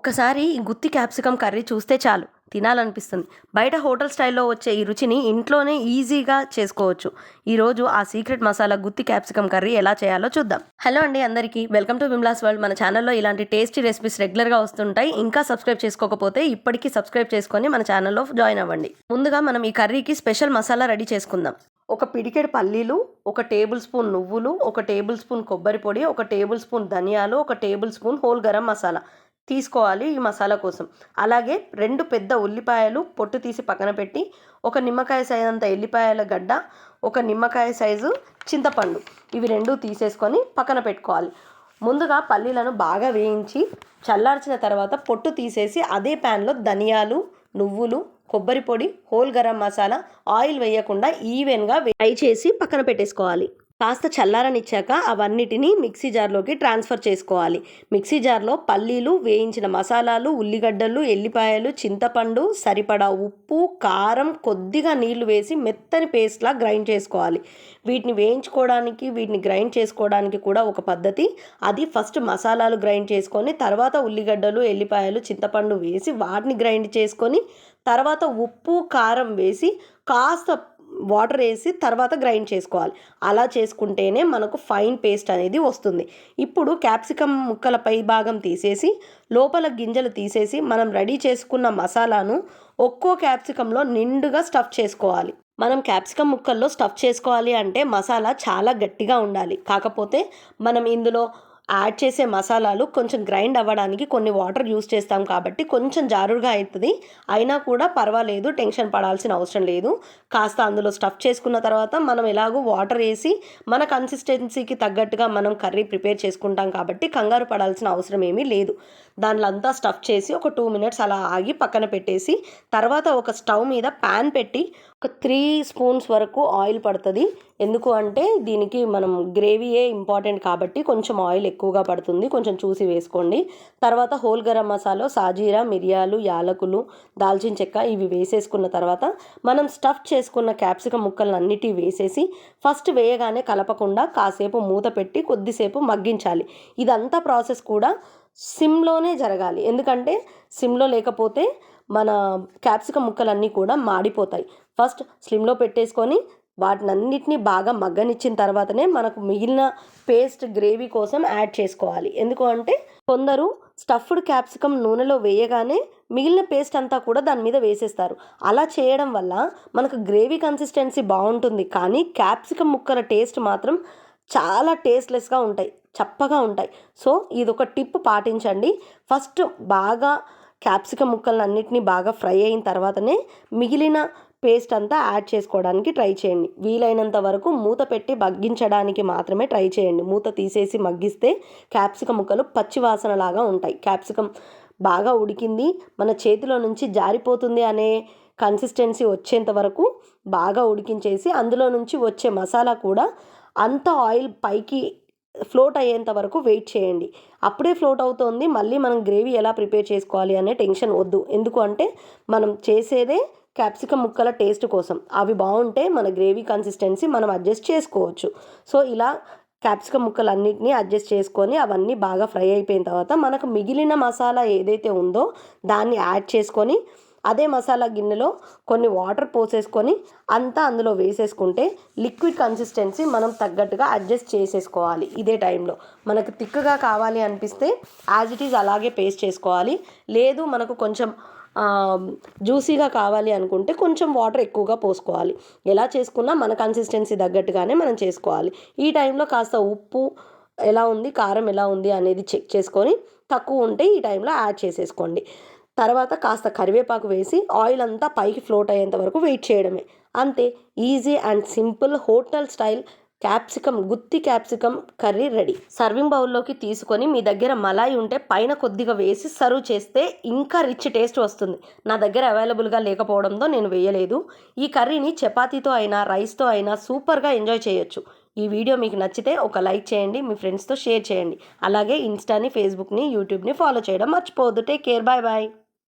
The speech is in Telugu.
ఒక్కసారి ఈ గుత్తి క్యాప్సికమ్ కర్రీ చూస్తే చాలు తినాలనిపిస్తుంది. బయట హోటల్ స్టైల్లో వచ్చే ఈ రుచిని ఇంట్లోనే ఈజీగా చేసుకోవచ్చు. ఈరోజు ఆ సీక్రెట్ మసాలా గుత్తి క్యాప్సికమ్ కర్రీ ఎలా చేయాలో చూద్దాం. హలో అండి అందరికీ, వెల్కమ్ టు విమ్లాస్ వరల్డ్. మన ఛానల్లో ఇలాంటి టేస్టీ రెసిపీస్ రెగ్యులర్గా వస్తుంటాయి. ఇంకా సబ్స్క్రైబ్ చేసుకోకపోతే ఇప్పటికీ సబ్స్క్రైబ్ చేసుకొని మన ఛానల్లో జాయిన్ అవ్వండి. ముందుగా మనం ఈ కర్రీకి స్పెషల్ మసాలా రెడీ చేసుకుందాం. ఒక పిడికెడు పల్లీలు, ఒక టేబుల్ స్పూన్ నువ్వులు, ఒక టేబుల్ స్పూన్ కొబ్బరి పొడి, ఒక టేబుల్ స్పూన్ ధనియాలు, ఒక table spoon whole garam masala తీసుకోవాలి ఈ మసాలా కోసం. అలాగే 2 పెద్ద ఉల్లిపాయలు పొట్టు తీసి పక్కన పెట్టి, ఒక నిమ్మకాయ సైజు అంత ఎల్లిపాయల గడ్డ, ఒక నిమ్మకాయ సైజు చింతపండు, ఇవి 2 తీసేసుకొని పక్కన పెట్టుకోవాలి. ముందుగా పల్లీలను బాగా వేయించి చల్లార్చిన తర్వాత పొట్టు తీసేసి అదే ప్యాన్లో ధనియాలు, నువ్వులు, కొబ్బరి పొడి, హోల్ గరం మసాలా, ఆయిల్ వేయకుండా ఈవెన్గా ఫ్రై చేసి పక్కన పెట్టేసుకోవాలి. కాస్త చల్లారనిచ్చాక అవన్నిటినీ మిక్సీ జార్లోకి ట్రాన్స్ఫర్ చేసుకోవాలి. మిక్సీ జార్లో పల్లీలు, వేయించిన మసాలాలు, ఉల్లిగడ్డలు, ఎల్లిపాయలు, చింతపండు, సరిపడా ఉప్పు, కారం, కొద్దిగా నీళ్లు వేసి మెత్తని పేస్ట్లా గ్రైండ్ చేసుకోవాలి. వీటిని వేయించుకోవడానికి, వీటిని గ్రైండ్ చేసుకోవడానికి కూడా ఒక పద్ధతి. అది ఫస్ట్ మసాలాలు గ్రైండ్ చేసుకొని తర్వాత ఉల్లిగడ్డలు, ఎల్లిపాయలు, చింతపండు వేసి వాటిని గ్రైండ్ చేసుకొని తర్వాత ఉప్పు, కారం వేసి కాస్త వాటర్ వేసి తర్వాత గ్రైండ్ చేసుకోవాలి. అలా చేసుకుంటేనే మనకు ఫైన్ పేస్ట్ అనేది వస్తుంది. ఇప్పుడు క్యాప్సికమ్ ముక్కల పై భాగం తీసేసి లోపల గింజలు తీసేసి మనం రెడీ చేసుకున్న మసాలాను ఒక్కో క్యాప్సికంలో నిండుగా స్టఫ్ చేసుకోవాలి. మనం క్యాప్సికమ్ ముక్కల్లో స్టఫ్ చేసుకోవాలి అంటే మసాలా చాలా గట్టిగా ఉండాలి. కాకపోతే మనం ఇందులో యాడ్ చేసే మసాలాలు కొంచెం గ్రైండ్ అవ్వడానికి కొన్ని వాటర్ యూస్ చేస్తాం కాబట్టి కొంచెం జారుడుగా అవుతుంది. అయినా కూడా పర్వాలేదు, టెన్షన్ పడాల్సిన అవసరం లేదు. కాస్త అందులో స్టఫ్ చేసుకున్న తర్వాత మనం ఎలాగో వాటర్ వేసి మన కన్సిస్టెన్సీకి తగ్గట్టుగా మనం కర్రీ ప్రిపేర్ చేసుకుంటాం కాబట్టి కంగారు పడాల్సిన అవసరం ఏమీ లేదు. దానిలో అంతా స్టఫ్ చేసి ఒక 2 మినిట్స్ అలా ఆగి పక్కన పెట్టేసి తర్వాత ఒక స్టవ్ మీద ప్యాన్ పెట్టి ఒక 3 స్పూన్స్ వరకు ఆయిల్ పడుతుంది. ఎందుకు అంటే దీనికి మనం గ్రేవీయే ఇంపార్టెంట్ కాబట్టి కొంచెం ఆయిల్ ఎక్కువగా పడుతుంది, కొంచెం చూసి వేసుకోండి. తర్వాత హోల్ గరం మసాలా, సాజీరా, మిరియాలు, యాలకులు, దాల్చిన చెక్క ఇవి వేసేసుకున్న తర్వాత మనం స్టఫ్ చేసుకున్న క్యాప్సికమ్ ముక్కలను అన్నిటి వేసేసి ఫస్ట్ వేయగానే కలపకుండా కాసేపు మూత పెట్టి కొద్దిసేపు మగ్గించాలి. ఇదంతా ప్రాసెస్ కూడా సిమ్లోనే జరగాలి. ఎందుకంటే సిమ్లో లేకపోతే మన క్యాప్సికమ్ ముక్కలన్నీ కూడా మాడిపోతాయి. ఫస్ట్ స్లిమ్లో పెట్టేసుకొని వాటినన్నిటిని బాగా మగ్గనిచ్చిన తర్వాతనే మనకు మిగిలిన పేస్ట్ గ్రేవీ కోసం యాడ్ చేసుకోవాలి. ఎందుకు అంటే కొందరు స్టఫ్డ్ క్యాప్సికమ్ నూనెలో వేయగానే మిగిలిన పేస్ట్ అంతా కూడా దాని మీద వేసేస్తారు. అలా చేయడం వల్ల మనకు గ్రేవీ కన్సిస్టెన్సీ బాగుంటుంది, కానీ క్యాప్సికమ్ ముక్కల టేస్ట్ మాత్రం చాలా టేస్ట్లెస్గా ఉంటాయి, చప్పగా ఉంటాయి. సో ఇదొక టిప్ పాటించండి. ఫస్ట్ బాగా క్యాప్సికమ్ ముక్కలను అన్నిటినీ బాగా ఫ్రై అయిన తర్వాతనే మిగిలిన పేస్ట్ అంతా యాడ్ చేసుకోవడానికి ట్రై చేయండి. వీలైనంత వరకు మూత పెట్టి మగ్గించడానికి మాత్రమే ట్రై చేయండి. మూత తీసేసి మగ్గిస్తే క్యాప్సికమ్ ముక్కలు పచ్చివాసనలాగా ఉంటాయి. క్యాప్సికమ్ బాగా ఉడికింది, మన చేతిలో నుంచి జారిపోతుంది అనే కన్సిస్టెన్సీ వచ్చేంత వరకు బాగా ఉడికించేసి అందులో నుంచి వచ్చే మసాలా కూడా అంత ఆయిల్ పైకి ఫ్లోట్ అయ్యేంత వరకు వెయిట్ చేయండి. అప్పుడే ఫ్లోట్ అవుతోంది, మళ్ళీ మనం గ్రేవీ ఎలా ప్రిపేర్ చేసుకోవాలి అనే టెన్షన్ వద్దు. ఎందుకు అంటే మనం చేసేదే క్యాప్సికమ్ ముక్కల టేస్ట్ కోసం. అవి బాగుంటే మన గ్రేవీ కన్సిస్టెన్సీ మనం అడ్జస్ట్ చేసుకోవచ్చు. సో ఇలా క్యాప్సికమ్ ముక్కలన్నిటినీ అడ్జస్ట్ చేసుకొని అవన్నీ బాగా ఫ్రై అయిపోయిన తర్వాత మనకు మిగిలిన మసాలా ఏదైతే ఉందో దాన్ని యాడ్ చేసుకొని అదే మసాలా గిన్నెలో కొన్ని వాటర్ పోసేసుకొని అంతా అందులో వేసేసుకుంటే లిక్విడ్ కన్సిస్టెన్సీ మనం తగ్గట్టుగా అడ్జస్ట్ చేసేసుకోవాలి. ఇదే టైంలో మనకు థిక్గా కావాలి అనిపిస్తే యాజ్ ఇట్ ఈజ్ అలాగే పేస్ట్ చేసుకోవాలి. లేదు మనకు కొంచెం జ్యూసీగా కావాలి అనుకుంటే కొంచెం వాటర్ ఎక్కువగా పోసుకోవాలి. ఎలా చేసుకున్నా మన కన్సిస్టెన్సీ తగ్గట్టుగానే మనం చేసుకోవాలి. ఈ టైంలో కాస్త ఉప్పు ఎలా ఉంది, కారం ఎలా ఉంది అనేది చెక్ చేసుకొని తక్కువ ఉంటే ఈ టైంలో యాడ్ చేసేసుకోండి. తర్వాత కాస్త కరివేపాకు వేసి ఆయిల్ అంతా పైకి ఫ్లోట్ అయ్యేంత వరకు వెయిట్ చేయడమే. అంతే, easy and simple hotel style గుత్తి క్యాప్సికమ్ కర్రీ రెడీ. సర్వింగ్ బౌల్లోకి తీసుకొని మీ దగ్గర మలాయి ఉంటే పైన కొద్దిగా వేసి సర్వ్ చేస్తే ఇంకా రిచ్ టేస్ట్ వస్తుంది. నా దగ్గర అవైలబుల్గా లేకపోవడంతో నేను వేయలేదు. ఈ కర్రీని చపాతీతో అయినా రైస్తో అయినా సూపర్గా ఎంజాయ్ చేయొచ్చు. ఈ వీడియో మీకు నచ్చితే ఒక లైక్ చేయండి, మీ ఫ్రెండ్స్తో షేర్ చేయండి. అలాగే ఇన్స్టాని, ఫేస్బుక్ని, యూట్యూబ్ని ఫాలో చేయడం మర్చిపోవద్దు. Take care, bye bye.